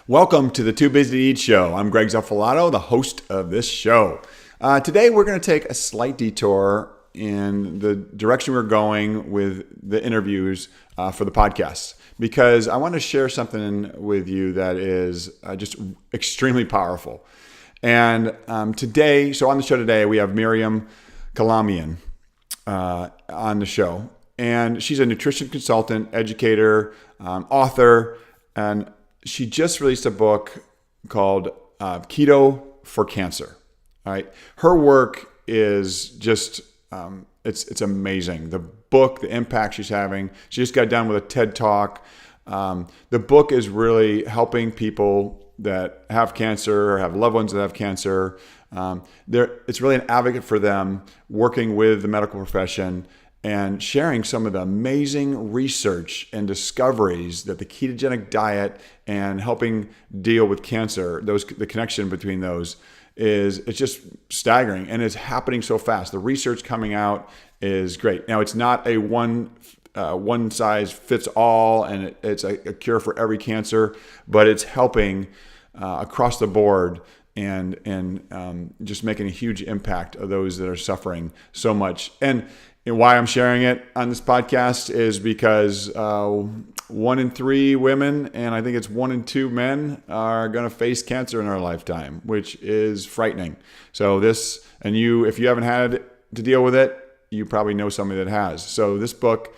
Welcome to the Too Busy to Eat show. I'm Greg Zuffalato, the host of this show. Today we're going to take a slight detour in the direction we're going with the interviews for the podcast, because I want to share something with you that is just extremely powerful. And today, so on the show today, we have Miriam Kalamian on the show. And she's a nutrition consultant, educator, author, and she just released a book called Keto for Cancer. All right, her work is just it's amazing. The book, the impact she's having. She just got done with a TED Talk. The book is really helping people that have cancer or have loved ones that have cancer. It's really an advocate for them, working with the medical profession and sharing some of the amazing research and discoveries that the ketogenic diet and helping deal with cancer, the connection between those it's just staggering, and it's happening so fast. The research coming out is great. Now, it's not a one size fits all, and it's a cure for every cancer, but it's helping across the board and just making a huge impact of those that are suffering so much. And why I'm sharing it on this podcast is because 1 in 3 women, and I think it's 1 in 2 men, are going to face cancer in our lifetime, which is frightening. So if you haven't had to deal with it, you probably know somebody that has. So this book,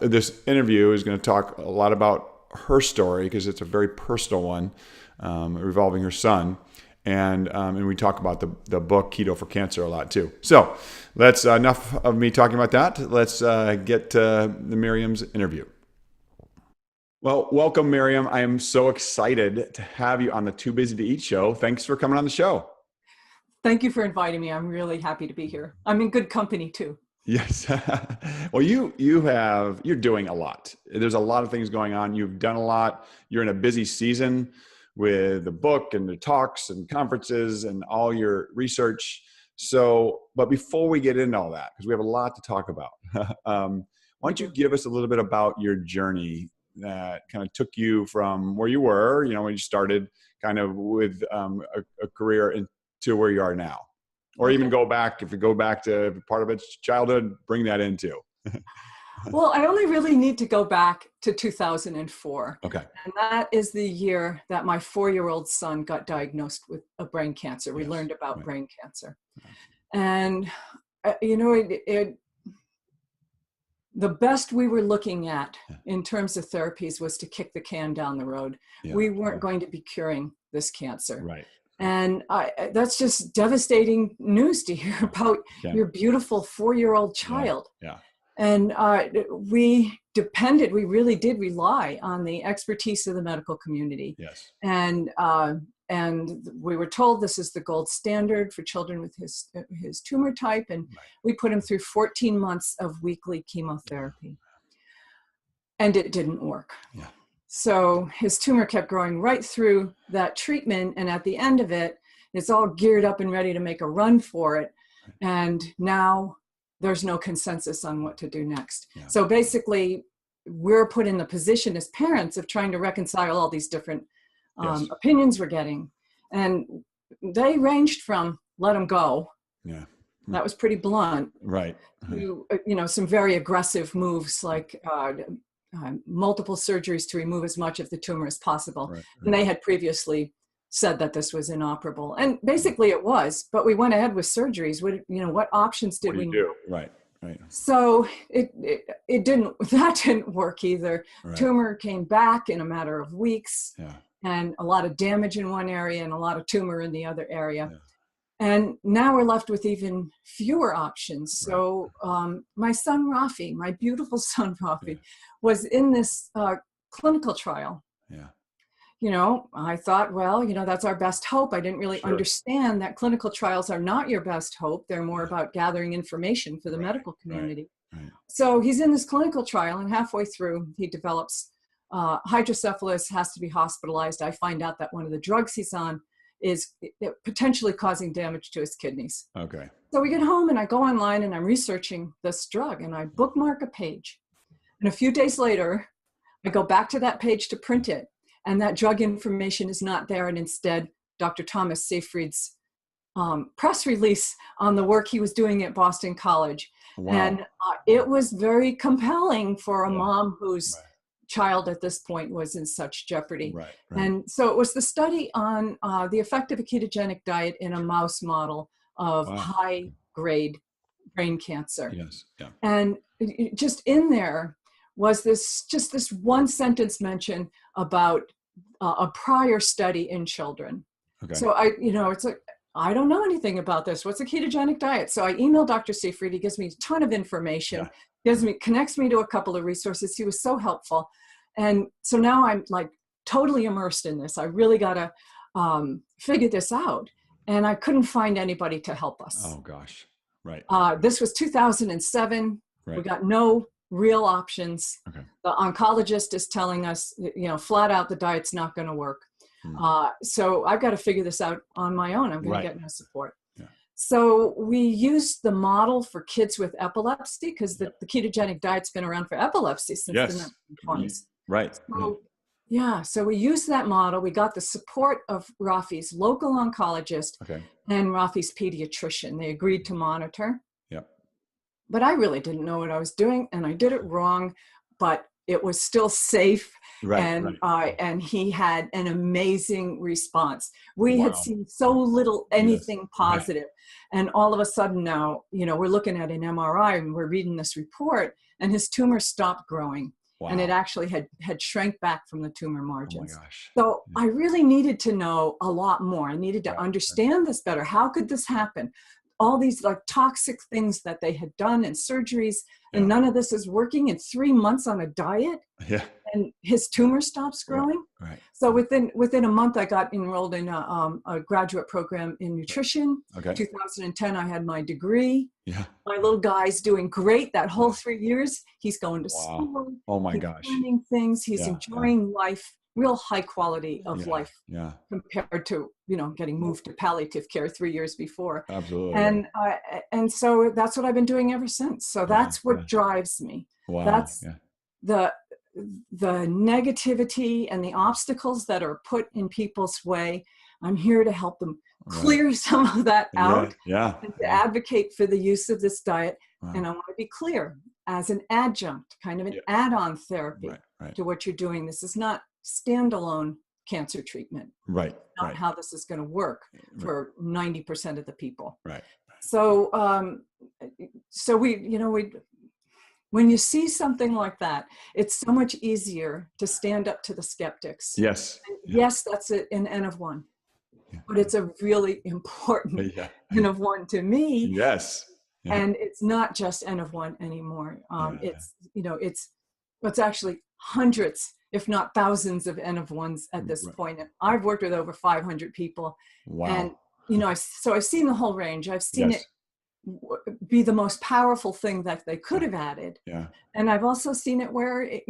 this interview is going to talk a lot about her story, because it's a very personal one, revolving her son. And we talk about the book Keto for Cancer a lot too. So that's enough of me talking about that. Let's get to the Miriam's interview. Well, welcome, Miriam. I am so excited to have you on the Too Busy to Eat show. Thanks for coming on the show. Thank you for inviting me. I'm really happy to be here. I'm in good company too. Yes. Well, you're doing a lot. There's a lot of things going on. You've done a lot. You're in a busy season with the book and the talks and conferences and all your research. But before we get into all that, because we have a lot to talk about, why don't you give us a little bit about your journey that kind of took you from where you were, when you started kind of with a career into where you are now, or even if you go back to part of its childhood, bring that into. Well, I only really need to go back to 2004. Okay. And that is the year that my 4-year-old son got diagnosed with a brain cancer. We learned about brain cancer. And, the best we were looking at in terms of therapies was to kick the can down the road. Yeah. We weren't going to be curing this cancer. Right. And that's just devastating news to hear about your beautiful 4-year-old child. Yeah. And we really did rely on the expertise of the medical community. Yes. And we were told this is the gold standard for children with his tumor type. And we put him through 14 months of weekly chemotherapy. And it didn't work. Yeah. So his tumor kept growing right through that treatment. And at the end of it, it's all geared up and ready to make a run for it. And now there's no consensus on what to do next. Yeah. So basically, we're put in the position as parents of trying to reconcile all these different opinions we're getting. And they ranged from let them go. Yeah. That was pretty blunt. Right. To, some very aggressive moves like multiple surgeries to remove as much of the tumor as possible. Right. And they had previously said that this was inoperable, and basically it was, but we went ahead with surgeries. What options did we do? Right. So that didn't work either. Right. Tumor came back in a matter of weeks, and a lot of damage in one area and a lot of tumor in the other area. Yeah. And now we're left with even fewer options. So my son Raffi, my beautiful son Raffi, was in this clinical trial. Yeah. I thought, that's our best hope. I didn't really understand that clinical trials are not your best hope. They're more about gathering information for the medical community. Right. So he's in this clinical trial, and halfway through, he develops hydrocephalus, has to be hospitalized. I find out that one of the drugs he's on is potentially causing damage to his kidneys. Okay. So we get home, and I go online, and I'm researching this drug, and I bookmark a page. And a few days later, I go back to that page to print it. and that drug information is not there. And instead, Dr. Thomas Seyfried's press release on the work he was doing at Boston College. Wow. And it was very compelling for a mom whose child at this point was in such jeopardy. Right. And so it was the study on the effect of a ketogenic diet in a mouse model of high grade brain cancer. Yes. Yeah. And just in there was this one sentence mention about a prior study in children. Okay. So it's like, I don't know anything about this. What's a ketogenic diet? So I emailed Dr. Seyfried. He gives me a ton of information, connects me to a couple of resources. He was so helpful. And so now I'm like totally immersed in this. I really got to figure this out. And I couldn't find anybody to help us. Oh gosh. Right. This was 2007. Right. We got no real options. Okay. The oncologist is telling us, flat out, the diet's not going to work. So I've got to figure this out on my own. I'm going to get no support. Yeah. So we used the model for kids with epilepsy because the ketogenic diet's been around for epilepsy since the 1920s. Right. So, so we used that model. We got the support of Raffi's local oncologist and Raffi's pediatrician. They agreed to monitor. Yeah. But I really didn't know what I was doing, and I did it wrong, but it was still safe. And he had an amazing response. We had seen so little anything positive. And all of a sudden now, we're looking at an MRI and we're reading this report, and his tumor stopped growing. Wow. And it actually had shrank back from the tumor margins. Oh my gosh. So I really needed to know a lot more. I needed to understand this better. How could this happen? All these like toxic things that they had done and surgeries, and none of this is working in 3 months on a diet. Yeah. And his tumor stops growing. Right. So within a month, I got enrolled in a graduate program in nutrition. Okay. 2010, I had my degree. Yeah. My little guy's doing great. That whole 3 years, he's going to school. Oh my gosh. Learning things. He's enjoying life. Real high quality of life compared to, getting moved to palliative care 3 years before. Absolutely. And so that's what I've been doing ever since. So that's what drives me. Wow. That's the negativity and the obstacles that are put in people's way. I'm here to help them clear some of that out and to advocate for the use of this diet. And I want to be clear, as an adjunct, kind of an add-on therapy to what you're doing. This is not standalone cancer treatment. Right. Not how this is going to work for 90% of the people. Right. So, when you see something like that, it's so much easier to stand up to the skeptics. Yes. Yes, that's an N of 1, but it's a really important N of 1 to me. Yes. Yeah. And it's not just N of 1 anymore. It's actually hundreds, if not thousands of N of 1s at this point. And I've worked with over 500 people. Wow. And, I've seen the whole range. I've seen it be the most powerful thing that they could have added. Yeah. And I've also seen it where, it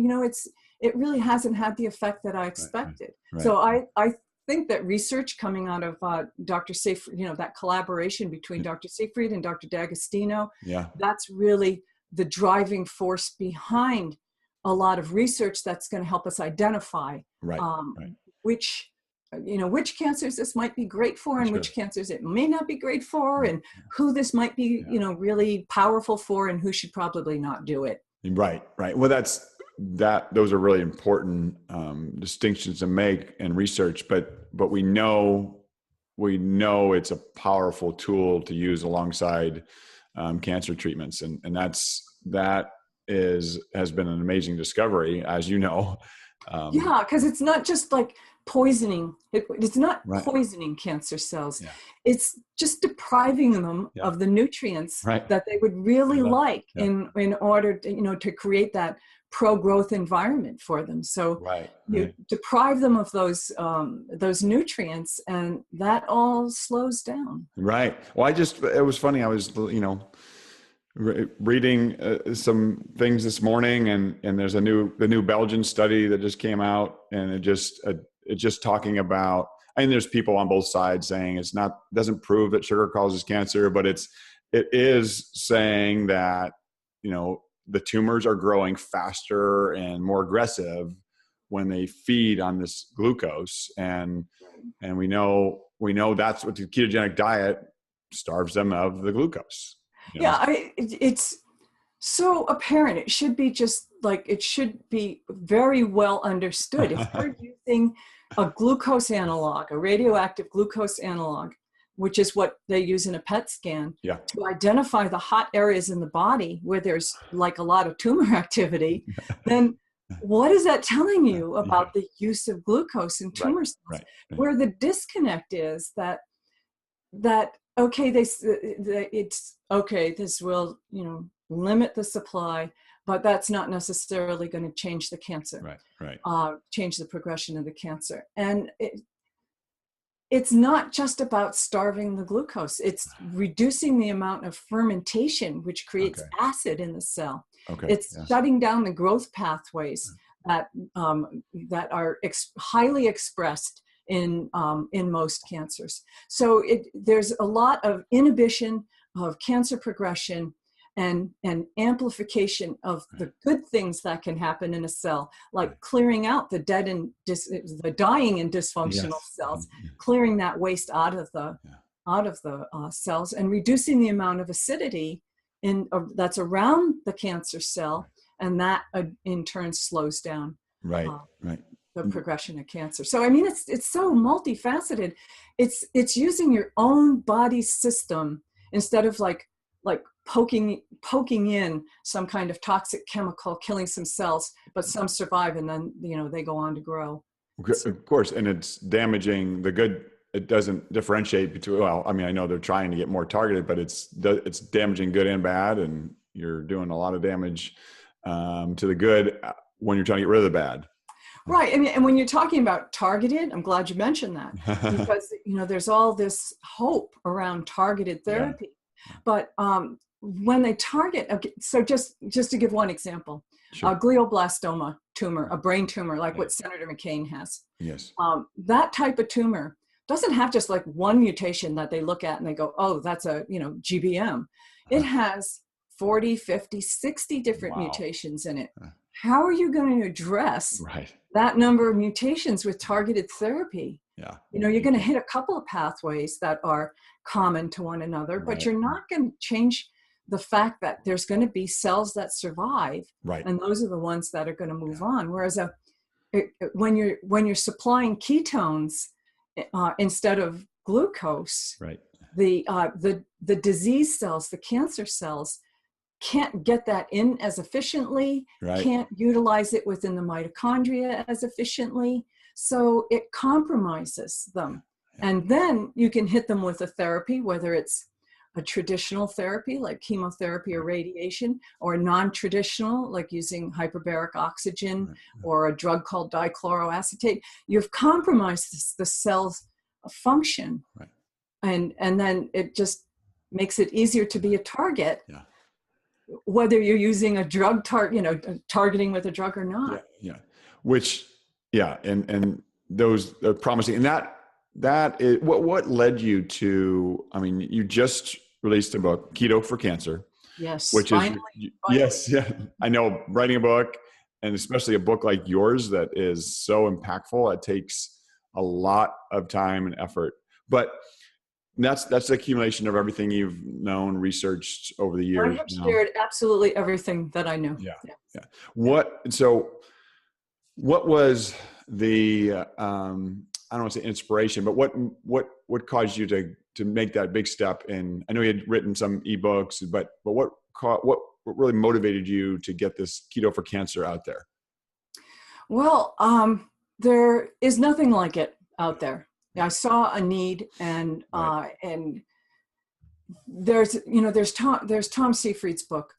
really hasn't had the effect that I expected. Right. So I think that research coming out of Dr. Seyfried, that collaboration between Dr. Seyfried and Dr. D'Agostino, that's really the driving force behind a lot of research that's going to help us identify which cancers this might be great for and which cancers it may not be great for, and who this might be, really powerful for and who should probably not do it. Right. Well, those are really important distinctions to make in research, but we know it's a powerful tool to use alongside cancer treatments. And that has been an amazing discovery, as you know. Because it's not just like poisoning. It's not poisoning cancer cells. Yeah. It's just depriving them of the nutrients that they would really like in order to, to create that pro-growth environment for them. So you deprive them of those nutrients, and that all slows down. Right. Well, it was funny. I was, reading some things this morning, and there's the new Belgian study that just came out, and it just talking about, there's people on both sides saying doesn't prove that sugar causes cancer, but it is saying that, the tumors are growing faster and more aggressive when they feed on this glucose, and we know that's what the ketogenic diet starves them of the glucose. Yeah, it's so apparent. It should be just like, it should be very well understood. If you're using a glucose analog, a radioactive glucose analog, which is what they use in a PET scan, to identify the hot areas in the body where there's like a lot of tumor activity, then what is that telling you about the use of glucose in tumor cells? Right. Where the disconnect is that okay, it's okay, this will, limit the supply, but that's not necessarily going to change the cancer, change the progression of the cancer. And it's not just about starving the glucose. It's reducing the amount of fermentation, which creates acid in the cell. It's shutting down the growth pathways that are highly expressed in most cancers. So there's a lot of inhibition of cancer progression and amplification of the good things that can happen in a cell, like clearing out the dead and the dying and dysfunctional cells, clearing that waste out of the cells, and reducing the amount of acidity that's around the cancer cell, and that in turn slows down the progression of cancer. So I mean, it's so multifaceted. It's using your own body system instead of like poking in some kind of toxic chemical, killing some cells, but some survive, and then they go on to grow. Of course, and it's damaging the good. It doesn't differentiate between. Well, I mean, I know they're trying to get more targeted, but it's damaging good and bad, and you're doing a lot of damage to the good when you're trying to get rid of the bad. Right. And when you're talking about targeted, I'm glad you mentioned that, because there's all this hope around targeted therapy, but when they target, so just to give one example, a glioblastoma tumor, a brain tumor, like what Senator McCain has. Yes. That type of tumor doesn't have just like one mutation that they look at and they go, oh, that's a GBM. It has 40, 50, 60 different mutations in it. How are you going to address that number of mutations with targeted therapy? You're going to hit a couple of pathways that are common to one another, but you're not going to change the fact that there's going to be cells that survive, and those are the ones that are going to move on. Whereas when you're supplying ketones instead of glucose, the disease cells, the cancer cells, can't get that in as efficiently, can't utilize it within the mitochondria as efficiently, so it compromises them. And then you can hit them with a therapy, whether it's a traditional therapy like chemotherapy or radiation, or non-traditional like using hyperbaric oxygen or a drug called dichloroacetate. You've compromised the cell's function, and then it just makes it easier to be a target, whether you're using a drug targeting with a drug or not. And those are promising. And that is what led you to, I mean, you just released a book, Keto for Cancer. Yes. Which finally. I know, writing a book, and especially a book like yours that is so impactful, it takes a lot of time and effort. But that's the accumulation of everything you've known, researched over the years. I have shared absolutely everything that I knew. What was the I don't want to say inspiration, but what caused you to make that big step in? I know you had written some ebooks, but what really motivated you to get this Keto for Cancer out there? Well, there is nothing like it out there. I saw a need, and there's Tom Seyfried's book,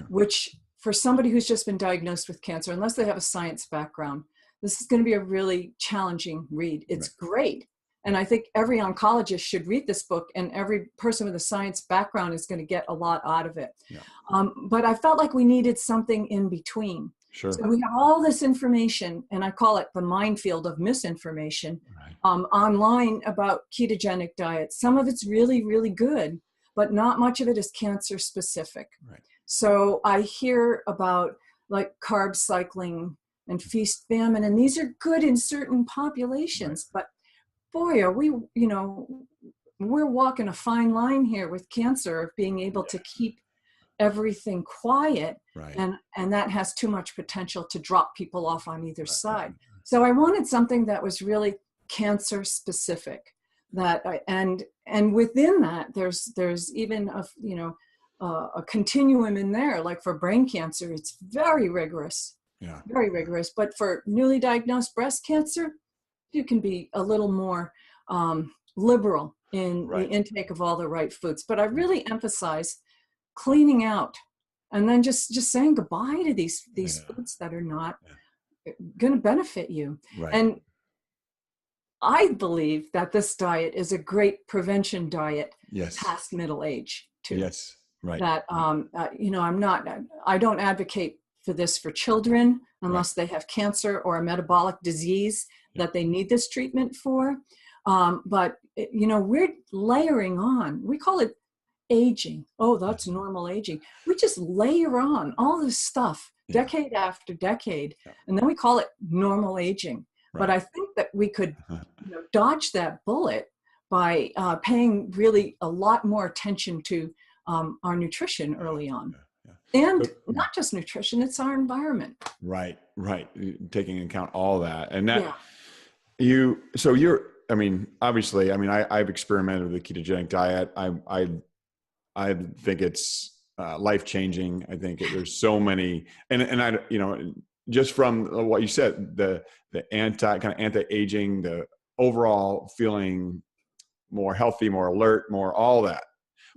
which for somebody who's just been diagnosed with cancer, unless they have a science background, this is going to be a really challenging read. It's great. And I think every oncologist should read this book, and every person with a science background is going to get a lot out of it. But I felt like we needed something in between. So we have all this information, and I call it the minefield of misinformation online about ketogenic diet. Some of it's really, really good, but not much of it is cancer specific. So I hear about like carb cycling and feast famine. And these are good in certain populations, but boy, are we, we're walking a fine line here with cancer of being able to keep everything quiet. And that has too much potential to drop people off on either side. So I wanted something that was really cancer specific, and within that there's even a continuum in there. Like for brain cancer, it's very rigorous, very rigorous. But for newly diagnosed breast cancer, you can be a little more liberal in the intake of all the right foods. But I really emphasize cleaning out and then just saying goodbye to these foods that are not going to benefit you. And I believe that this diet is a great prevention diet past middle age too. That, I don't advocate for this for children unless they have cancer or a metabolic disease that they need this treatment for. But, we're layering on, we call it aging. Oh, that's normal aging. We just layer on all this stuff decade after decade, and then we call it normal aging. But I think that we could dodge that bullet by paying really a lot more attention to our nutrition early on. And not just nutrition, it's our environment. Right. Taking into account all that. And that obviously, I've experimented with the ketogenic diet. I think it's life-changing. I think there's so many, and I, just from what you said, the anti-aging, the overall feeling more healthy, more alert, more all that.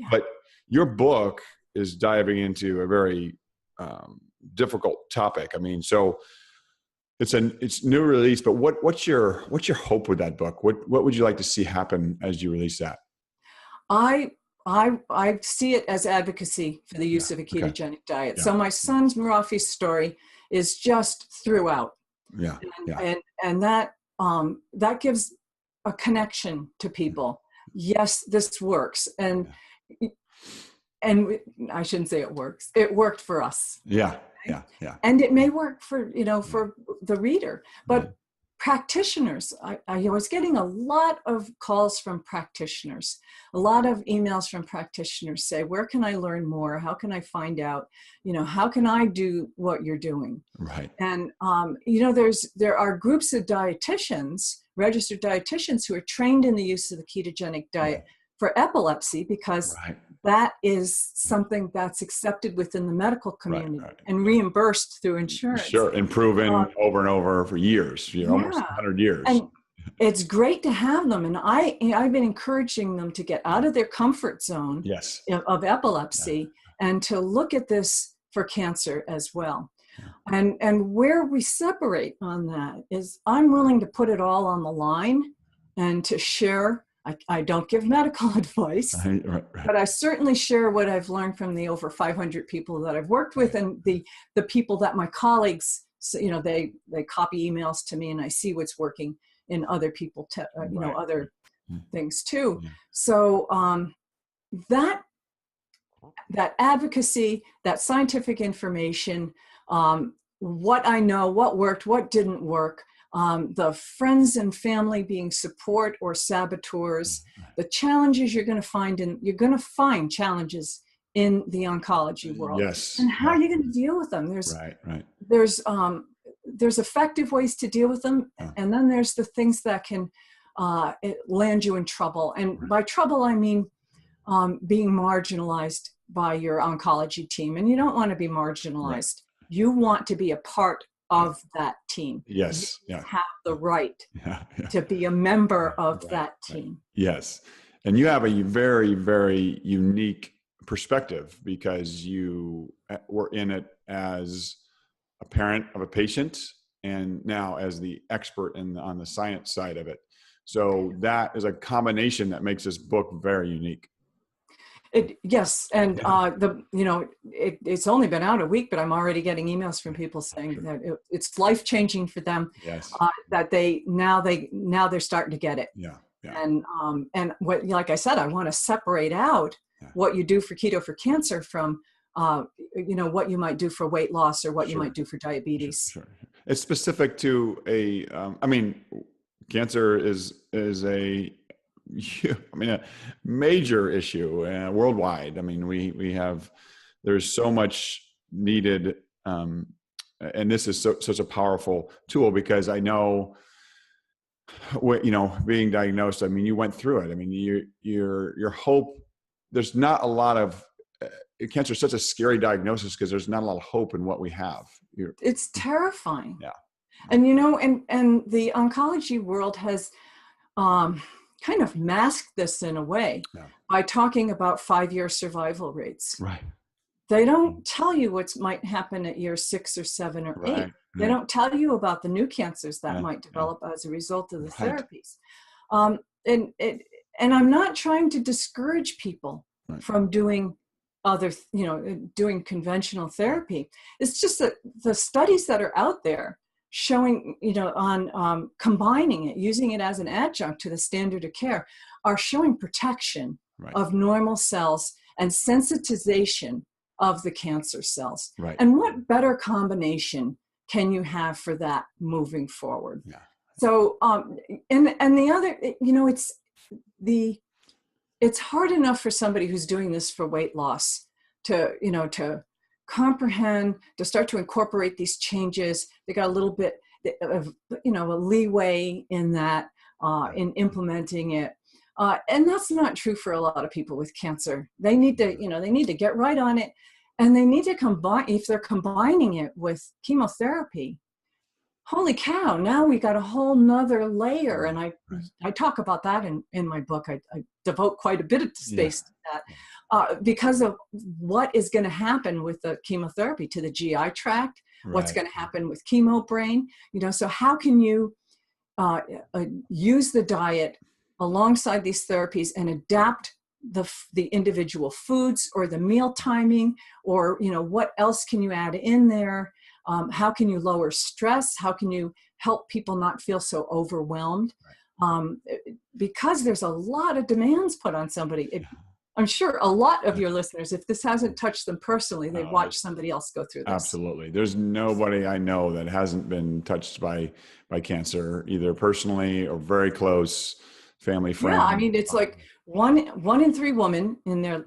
But your book is diving into a very difficult topic. So it's new release, but what's your hope with that book? What would you like to see happen as you release that? I see it as advocacy for the use of a ketogenic diet. So my son's Raffi's story is just throughout. And that gives a connection to people. Yes, this works. And I shouldn't say it works. It worked for us. And it may work for, for the reader, but practitioners, I was getting a lot of calls from practitioners, a lot of emails from practitioners say, where can I learn more? How can I find out? How can I do what you're doing? And, there are groups of dietitians, registered dietitians, who are trained in the use of the ketogenic diet for epilepsy, because that is something that's accepted within the medical community and reimbursed through insurance. And proven over and over for years, almost 100 years. And it's great to have them. And I've been encouraging them to get out of their comfort zone of epilepsy and to look at this for cancer as well. And where we separate on that is I'm willing to put it all on the line and to share. I don't give medical advice, but I certainly share what I've learned from the over 500 people that I've worked with, and the people that my colleagues, they copy emails to me, and I see what's working in other people, other things too. So that advocacy, that scientific information, what I know, what worked, what didn't work, the friends and family being support or saboteurs, the challenges you're going to find challenges in the oncology world. And how are you going to deal with them? There's effective ways to deal with them. And then there's the things that can land you in trouble. And by trouble, I mean being marginalized by your oncology team. And you don't want to be marginalized. You want to be a part of that team. You have the right to be a member of that team. And you have a very, very unique perspective, because you were in it as a parent of a patient and now as the expert on the science side of it. So that is a combination that makes this book very unique. It's only been out a week, but I'm already getting emails from people saying that it's life-changing for them. That they're starting to get it. And what, like I said, I want to separate out what you do for Keto for Cancer from what you might do for weight loss or what you might do for diabetes. Sure. It's specific to cancer is a major issue worldwide. I mean, there's so much needed, and this is such a powerful tool, because I know, being diagnosed, I mean, you went through it. I mean, your hope, there's not a lot of, cancer is such a scary diagnosis because there's not a lot of hope in what we have. It's terrifying. Yeah. And, and the oncology world has kind of masked this in a way by talking about 5-year survival rates. Right. They don't tell you what might happen at year 6 or 7 or 8. Right. They don't tell you about the new cancers that might develop as a result of the therapies. And I'm not trying to discourage people from doing doing conventional therapy. It's just that the studies that are out there showing, on combining it, using it as an adjunct to the standard of care, are showing protection of normal cells and sensitization of the cancer cells. Right. And what better combination can you have for that moving forward? Yeah. So, and the other, it's hard enough for somebody who's doing this for weight loss to comprehend, to start to incorporate these changes. They got a little bit of, a leeway in that, in implementing it. And that's not true for a lot of people with cancer. They need to get right on it. And they need to combine, if they're combining it with chemotherapy, holy cow, now we got a whole nother layer. And I talk about that in my book. I devote quite a bit of space to that, because of what is going to happen with the chemotherapy to the GI tract, what's going to happen with chemo brain. So how can you use the diet alongside these therapies and adapt the individual foods or the meal timing, or what else can you add in there? How can you lower stress? How can you help people not feel so overwhelmed? Because there's a lot of demands put on somebody. I'm sure a lot of your listeners, if this hasn't touched them personally, they've watched somebody else go through this. Absolutely. There's nobody I know that hasn't been touched by cancer, either personally or very close family, friend. Yeah, I mean, it's like one in 3 women in their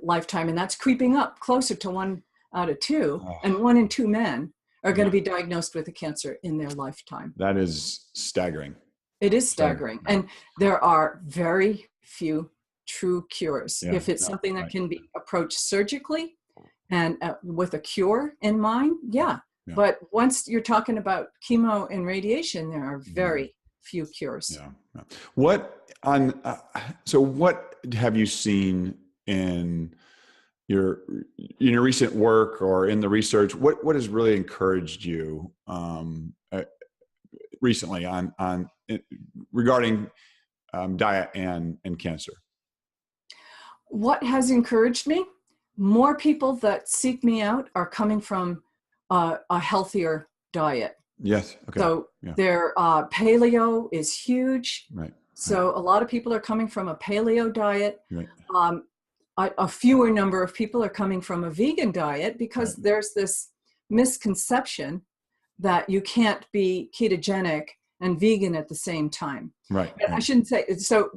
lifetime, and that's creeping up closer to 1 out of 2, and 1 in 2 men are going to be diagnosed with a cancer in their lifetime. That is staggering. It is staggering. And there are very few true cures. If it's something that can be approached surgically and with a cure in mind, But once you're talking about chemo and radiation, there are very few cures. Yeah. What have you seen in your recent work or in the research? What has really encouraged you recently on regarding diet and cancer? What has encouraged me? More people that seek me out are coming from a healthier diet. Yes. Okay. So their paleo is huge. Right. So a lot of people are coming from a paleo diet. Right. A fewer number of people are coming from a vegan diet because there's this misconception that you can't be ketogenic and vegan at the same time. Right. And I shouldn't say so.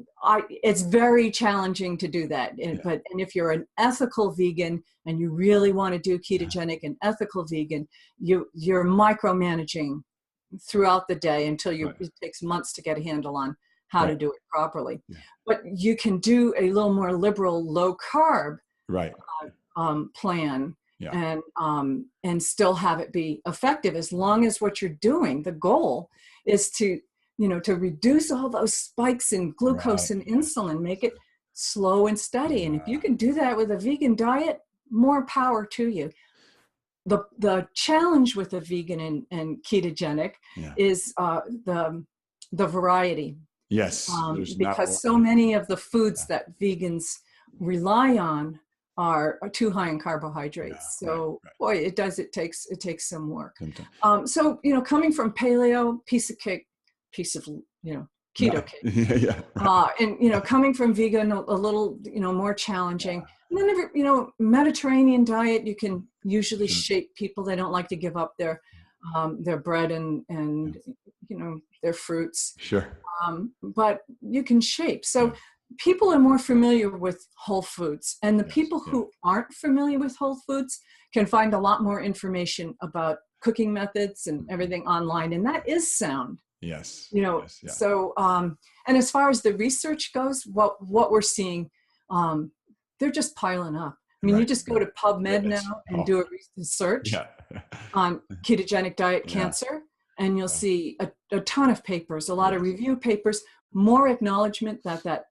It's very challenging to do that. And if you're an ethical vegan and you really want to do ketogenic and ethical vegan, you're micromanaging throughout the day until it takes months to get a handle on how to do it properly. Yeah. But you can do a little more liberal, low carb plan. Yeah. And still have it be effective, as long as what you're doing, the goal is to reduce all those spikes in glucose and insulin, make it slow and steady. And if you can do that with a vegan diet, more power to you. The challenge with a vegan and ketogenic is the variety. Yes. Because so many of the foods that vegans rely on are too high in carbohydrates. Boy, it takes some work. So, coming from paleo, piece of cake, piece of, keto cake. Yeah. Right. And coming from vegan, a little more challenging. And then Mediterranean diet, you can usually shape people. They don't like to give up their bread and their fruits. Sure. But you can shape. So people are more familiar with whole foods, and the people who aren't familiar with whole foods can find a lot more information about cooking methods and everything online, and that is sound. Yes. So and as far as the research goes, what we're seeing, they're just piling up. I mean, you just go to PubMed now and do a search on ketogenic diet cancer, and you'll see a ton of papers, a lot of review papers, more acknowledgement that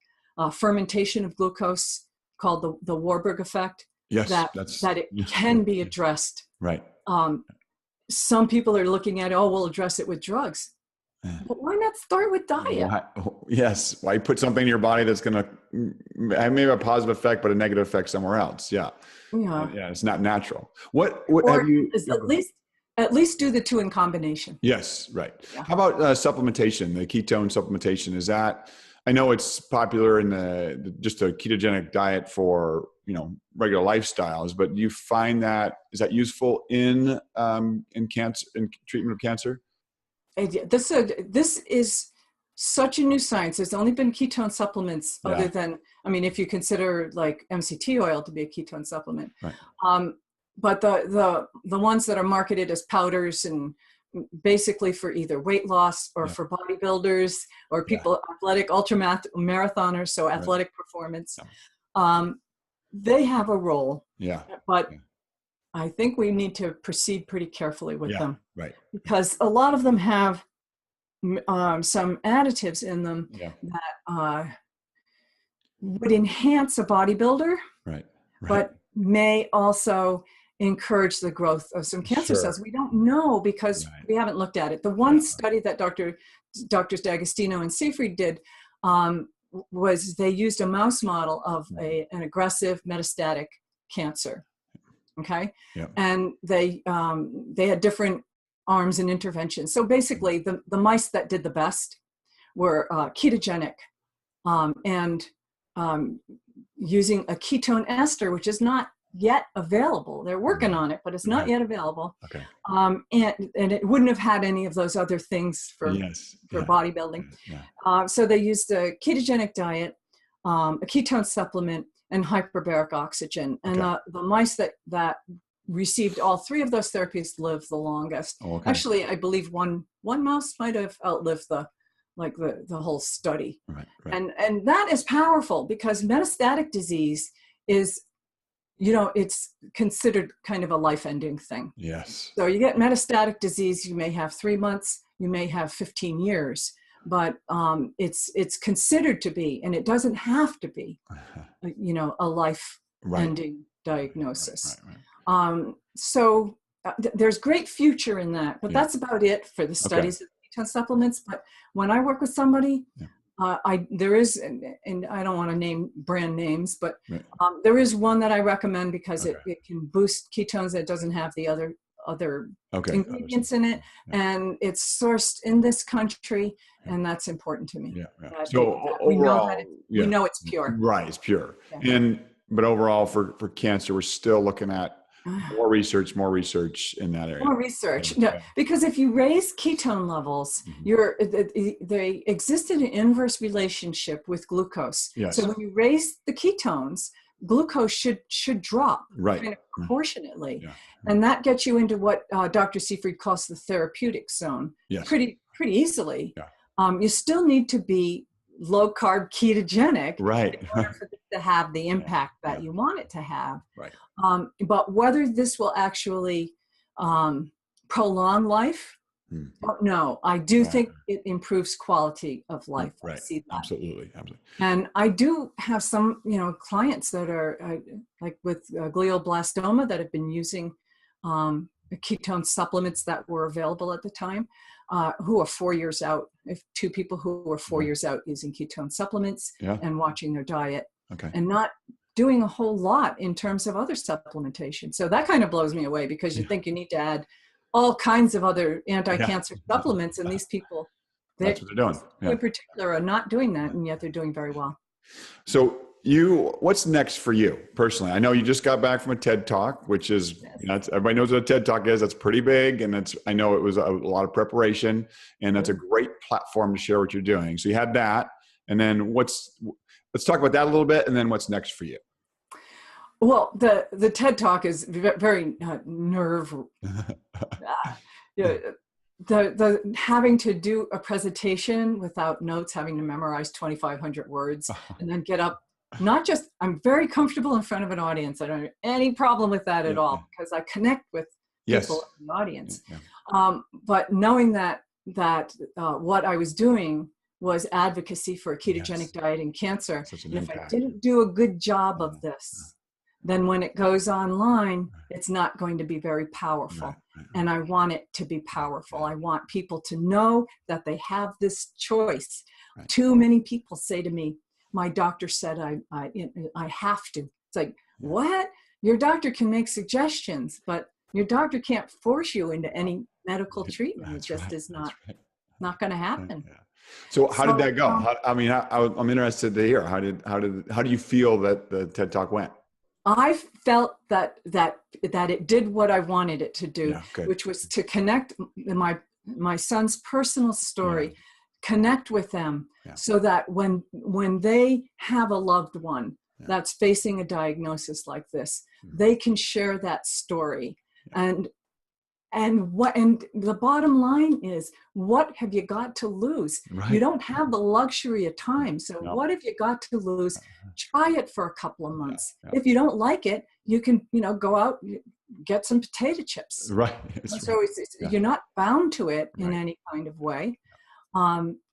fermentation of glucose, called the Warburg effect, that it can be addressed. Right. Some people are looking at, we'll address it with drugs. But why not start with diet? Yes. Why put something in your body that's going to have maybe a positive effect, but a negative effect somewhere else? Yeah. It's not natural. What have you? At least do the two in combination. Yes. Right. Yeah. How about supplementation? The ketone supplementation, is that? I know it's popular in just a ketogenic diet for regular lifestyles, but do you find is that useful in cancer, in treatment of cancer? This is such a new science. There's only been ketone supplements other than, if you consider like MCT oil to be a ketone supplement. Right. But the ones that are marketed as powders and basically for either weight loss or for bodybuilders or people, athletic marathoners, so athletic performance, they have a role. Yeah. But I think we need to proceed pretty carefully with them. Right. Because a lot of them have some additives in them that would enhance a bodybuilder, but may also encourage the growth of some cancer cells. We don't know because we haven't looked at it. The one study that Drs. D'Agostino and Seyfried did was they used a mouse model of an aggressive metastatic cancer. Okay. Yeah. And they had different arms and interventions. So basically the mice that did the best were ketogenic and using a ketone ester, which is not yet available. They're working on it, but it's not yet available. Okay. And it wouldn't have had any of those other things for bodybuilding. Yeah. So they used a ketogenic diet, a ketone supplement, and hyperbaric oxygen. And the mice that received all three of those therapies lived the longest. Oh, okay. Actually, I believe one mouse might have outlived the whole study. Right. And that is powerful because metastatic disease is, it's considered kind of a life-ending thing. Yes. So you get metastatic disease, you may have 3 months, you may have 15 years, but it's considered to be, and it doesn't have to be, a life-ending diagnosis. Right. So there's great future in that, but that's about it for the studies of ketone supplements. But when I work with somebody, there is, and I don't want to name brand names, but there is one that I recommend because it can boost ketones. It doesn't have the other ingredients in it, and it's sourced in this country, and that's important to me. So overall, we know it's pure. Right, it's pure. Yeah. But overall, for cancer, we're still looking at more research in that area. More research. No, because if you raise ketone levels, they exist in an inverse relationship with glucose. Yes. So when you raise the ketones, glucose should drop kind of proportionately. Yeah. And that gets you into what Dr. Seyfried calls the therapeutic zone pretty easily. Yeah. You still need to be low carb ketogenic in order for it to have the impact that you want it to have. Right. But whether this will actually prolong life, don't know. I do think it improves quality of life. Right. I see that. Absolutely. And I do have some, clients that are like with glioblastoma that have been using ketone supplements that were available at the time, who are 4 years out. If 2 people who are 4 years out using ketone supplements and watching their diet and not doing a whole lot in terms of other supplementation. So that kind of blows me away because you think you need to add all kinds of other anti-cancer supplements, and these people That's what they're doing. In particular are not doing that, and yet they're doing very well. So what's next for you personally? I know you just got back from a TED Talk, which is, everybody knows what a TED Talk is. That's pretty big. And I know it was a lot of preparation, and that's a great platform to share what you're doing. So you had that. And then let's talk about that a little bit. And then what's next for you? Well, the TED Talk is very nerve. The having to do a presentation without notes, having to memorize 2,500 words, and then get up. I'm very comfortable in front of an audience. I don't have any problem with that at all, because I connect with people in the audience. But knowing that what I was doing was advocacy for a ketogenic diet in cancer, and if I didn't do a good job of this, then when it goes online, it's not going to be very powerful. And I want it to be powerful. I want people to know that they have this choice. Too many people say to me, my doctor said I have to. It's like, what? Your doctor can make suggestions, but your doctor can't force you into any medical treatment. It just is not going to happen. So how did that go? I'm interested to hear. How do you feel that the TED Talk went? I felt that it did what I wanted it to do, which was to connect my son's personal story, connect with them, so that when they have a loved one that's facing a diagnosis like this, they can share that story. And the bottom line is, what have you got to lose? You don't have the luxury of time. So what have you got to lose? Try it for a couple of months. If you don't like it, you can, go out, get some potato chips. So you're not bound to it in any kind of way.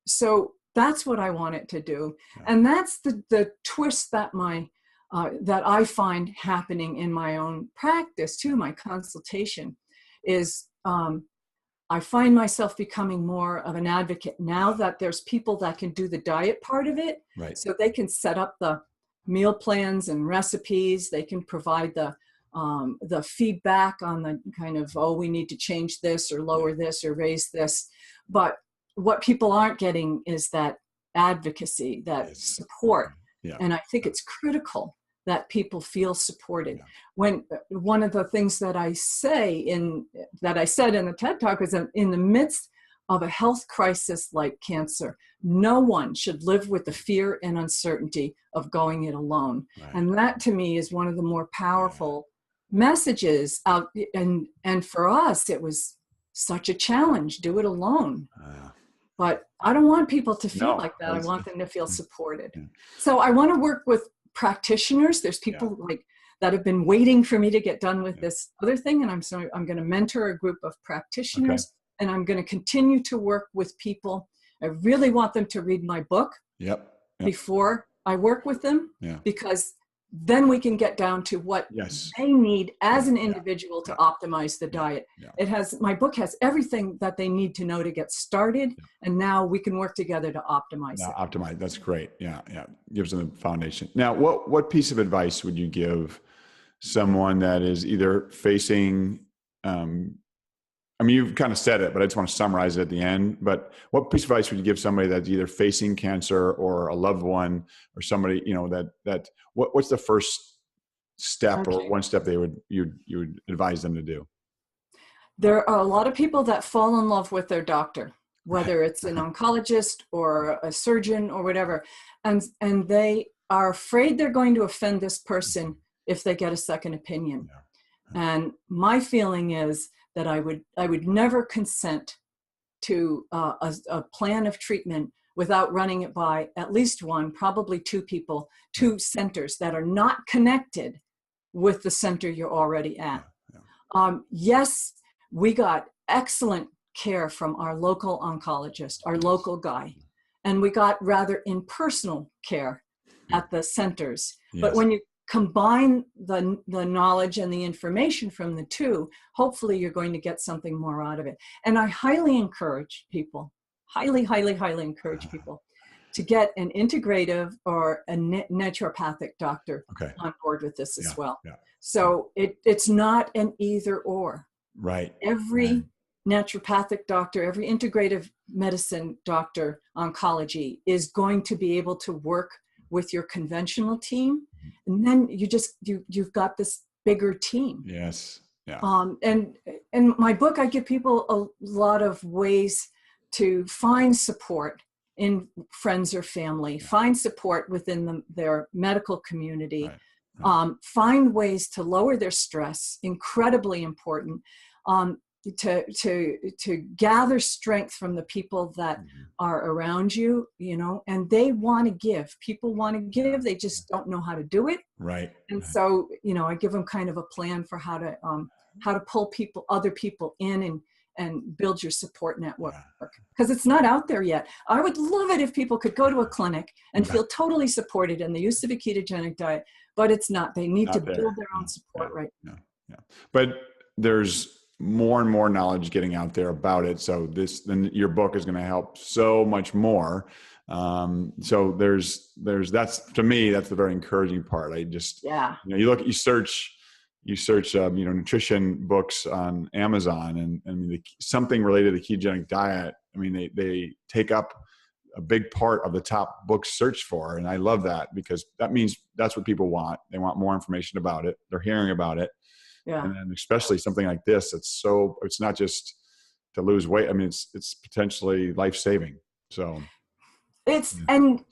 So that's what I want it to do. And that's the twist that that I find happening in my own practice too, my consultation. Is I find myself becoming more of an advocate now that there's people that can do the diet part of it. So they can set up the meal plans and recipes. They can provide the feedback on the kind of, we need to change this or lower this or raise this. But what people aren't getting is that advocacy, that support. And I think it's critical that people feel supported. When one of the things that I said in the TED Talk is that in the midst of a health crisis like cancer, no one should live with the fear and uncertainty of going it alone. And that to me is one of the more powerful messages out. And for us, it was such a challenge. Do it alone. But I don't want people to feel like that. I want them to feel supported. So I want to work with practitioners. There's people that have been waiting for me to get done with this other thing. And I'm going to mentor a group of practitioners, and I'm going to continue to work with people. I really want them to read my book before I work with them, because then we can get down to what they need as an individual to optimize the diet. My book has everything that they need to know to get started. And now we can work together to optimize it. Optimize. That's great. Gives them the foundation. Now, what piece of advice would you give someone that is either facing, you've kind of said it, but I just want to summarize it at the end. But what piece of advice would you give somebody that's either facing cancer or a loved one or somebody, what's the first step or one step you would advise them to do? There are a lot of people that fall in love with their doctor, whether it's an oncologist or a surgeon or whatever. And they are afraid they're going to offend this person if they get a second opinion. And my feeling is that I would never consent to a plan of treatment without running it by at least one, probably two centers that are not connected with the center you're already at. Yes, we got excellent care from our local oncologist, our local guy, and we got rather impersonal care at the centers. But when you combine the knowledge and the information from the two, hopefully you're going to get something more out of it. And I highly encourage people, highly encourage people to get an integrative or a naturopathic doctor on board with this as well. So it's not an either or. Right. Every naturopathic doctor, every integrative medicine doctor, oncology is going to be able to work with your conventional team. And then you've got this bigger team. Yes. Yeah. And in my book, I give people a lot of ways to find support in friends or family, find support within their medical community, find ways to lower their stress, incredibly important, to gather strength from the people that are around you, and they want to give. People want to give, they just don't know how to do it. Right. And so, I give them kind of a plan for how to pull other people in and build your support network, because it's not out there yet. I would love it if people could go to a clinic and feel totally supported in the use of a ketogenic diet, but it's not. They need to build their own support now. But there's more and more knowledge getting out there about it. So then your book is going to help so much more. So there's that's, to me, that's the very encouraging part. I just, you search nutrition books on Amazon, and something related to ketogenic diet. I mean, they take up a big part of the top books searched for. And I love that, because that means that's what people want. They want more information about it. They're hearing about it. Yeah. And then especially something like this, it's not just to lose weight. I mean, it's potentially life-saving. So it's, and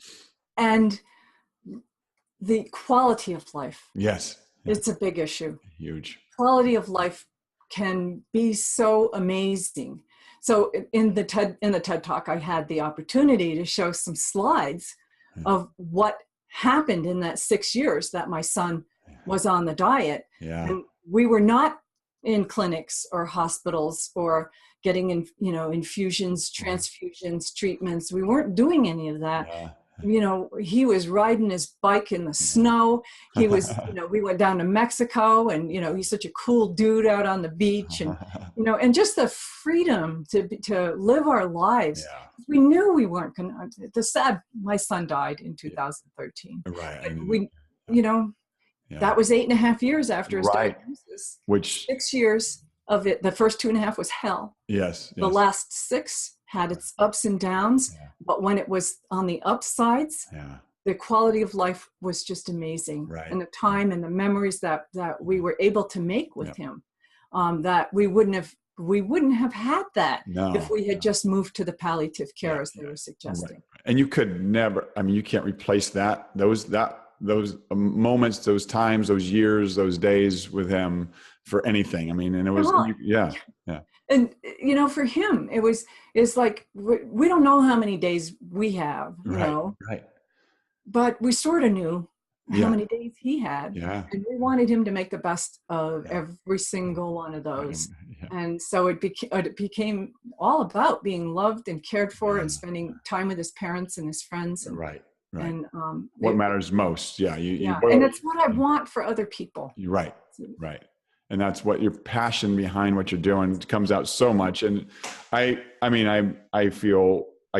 the quality of life. Yes. It's a big issue. Huge. Quality of life can be so amazing. So in the TED Talk, I had the opportunity to show some slides of what happened in that 6 years that my son was on the diet. Yeah. And we were not in clinics or hospitals or getting infusions, transfusions, treatments. We weren't doing any of that. Yeah. He was riding his bike in the snow. He was, we went down to Mexico, and, he's such a cool dude out on the beach, and, and just the freedom to live our lives. Yeah. We knew we weren't going to, my son died in 2013. Right. That was 8.5 years after his diagnosis. Which 6 years of it, the first 2.5 was hell. Yes. The last 6 had its ups and downs, but when it was on the upsides, the quality of life was just amazing. Right. And the time and the memories that we were able to make with him, that we wouldn't have had that if we had just moved to the palliative care as they were suggesting. Right. And you could never, you can't replace those moments, those times, those years, those days with him for anything. And it was, And, for him, it's like, we don't know how many days we have, Right. But we sort of knew how many days he had. Yeah. And we wanted him to make the best of every single one of those. Yeah. And so it became all about being loved and cared for and spending time with his parents and his friends. And, Right. And what matters most. Yeah. And it's what I want for other people. Right. And that's what your passion behind what you're doing comes out so much. And I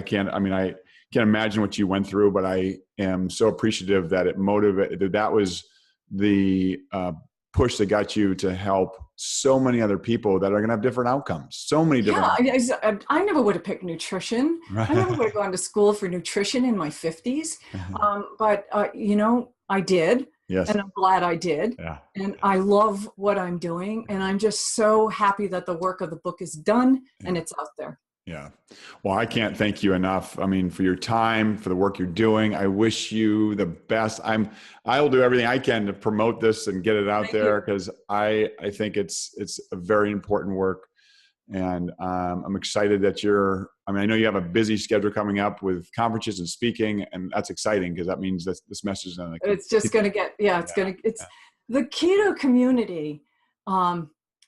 can't imagine what you went through, but I am so appreciative that it motivated, that was the push that got you to help so many other people that are going to have different outcomes. So many different. Yeah, I never would have picked nutrition. Right. I never would have gone to school for nutrition in my 50s. But I did. Yes. And I'm glad I did. Yeah. And I love what I'm doing. And I'm just so happy that the work of the book is done and it's out there. Yeah. Well, I can't thank you enough. For your time, for the work you're doing. I wish you the best. I will do everything I can to promote this and get it out there, because I think it's a very important work. And I'm excited that I know you have a busy schedule coming up with conferences and speaking, and that's exciting, because that means that this message is going to it's just going to get, it's the keto community.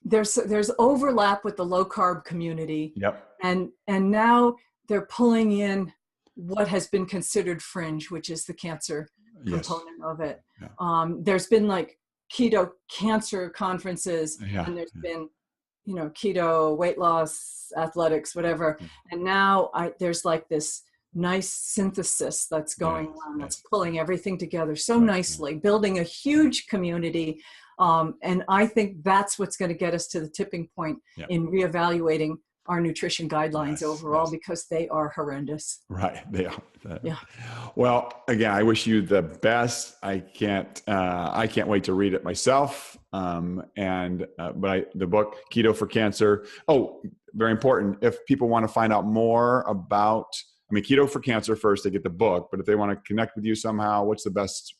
There's overlap with the low carb community. Yep. And now they're pulling in what has been considered fringe, which is the cancer component of it. Yeah. There's been like keto cancer conferences, and there's been, keto weight loss, athletics, whatever. And now there's like this nice synthesis that's going on, that's pulling everything together so nicely, building a huge community. And I think that's what's going to get us to the tipping point in reevaluating our nutrition guidelines overall because they are horrendous. Right. They are. Yeah. Well, again, I wish you the best. I can't wait to read it myself. But the book Keto for Cancer. Oh, very important. If people want to find out more about, Keto for Cancer first, they get the book, but if they want to connect with you somehow, what's the best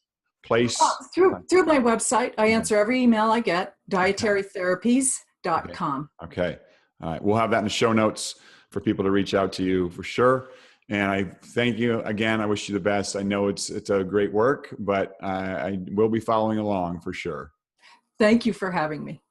place? Through my website. I answer every email I get, dietarytherapies.com. Okay. All right. We'll have that in the show notes for people to reach out to you for sure. And I thank you again. I wish you the best. I know it's a great work, but I will be following along for sure. Thank you for having me.